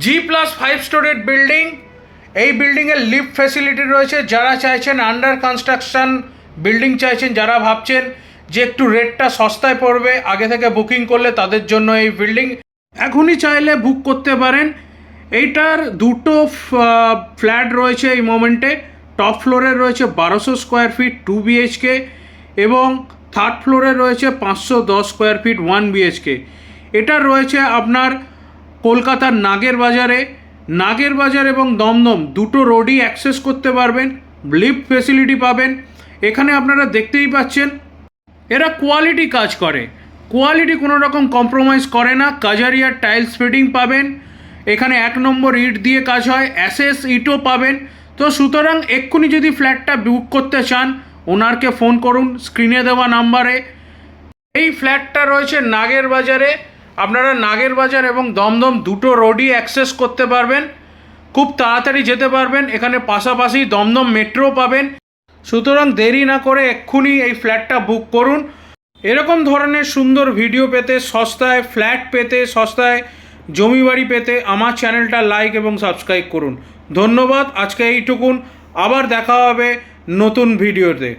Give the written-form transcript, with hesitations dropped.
G+5 storeyed building. এই বিল্ডিংয়ের lift facility রয়েছে। যারা চাইছেন আন্ডার কনস্ট্রাকশন বিল্ডিং চাইছেন, যারা ভাবছেন যে একটু রেটটা সস্তায় পড়বে আগে থেকে বুকিং করলে, তাদের জন্য এই বিল্ডিং এখনই চাইলে বুক করতে পারেন। এইটার দুটো ফ্ল্যাট রয়েছে এই মোমেন্টে। টপ ফ্লোরে রয়েছে 1200 স্কোয়ার ফিট 2 BHK এবং থার্ড ফ্লোরে রয়েছে 510 স্কোয়ার ফিট 1 BHK। এটা রয়েছে আপনার কলকাতার নাগের বাজার এবং দমদম দুটো রোডই অ্যাক্সেস করতে পারবেন। লিফট ফেসিলিটি পাবেন। এখানে আপনারা দেখতেই পাচ্ছেন এরা কোয়ালিটি কাজ করে, কোয়ালিটি কোনো রকম কম্প্রোমাইজ করে না। কাজারিয়ার টাইলস ফিটিং পাবেন। এখানে 1 নম্বর ইট দিয়ে কাজ হয়, অ্যাসেস ইটও পাবেন। তো সুতরাং এক্ষুনি যদি ফ্ল্যাটটা বুক করতে চান, ওনারকে ফোন করুন স্ক্রিনে দেওয়া নাম্বারে। এই ফ্ল্যাটটা রয়েছে নাগের বাজারে। আপনারা নাগের বাজার এবং দমদম দুটো রোডই অ্যাক্সেস করতে পারবেন, খুব তাড়াতাড়ি যেতে পারবেন। এখানে পাশাপাশি দমদম মেট্রো পাবেন। সুতরাং দেরি না করে এক্ষুনি এই ফ্ল্যাটটা বুক করুন। এরকম ধরনের সুন্দর ভিডিও পেতে, সস্তায় ফ্ল্যাট পেতে, সস্তায় জমি বাড়ি পেতে আমার চ্যানেলটা লাইক এবং সাবস্ক্রাইব করুন। ধন্যবাদ। আজকে এইটুকুন, আবার দেখা হবে নতুন ভিডিওতে।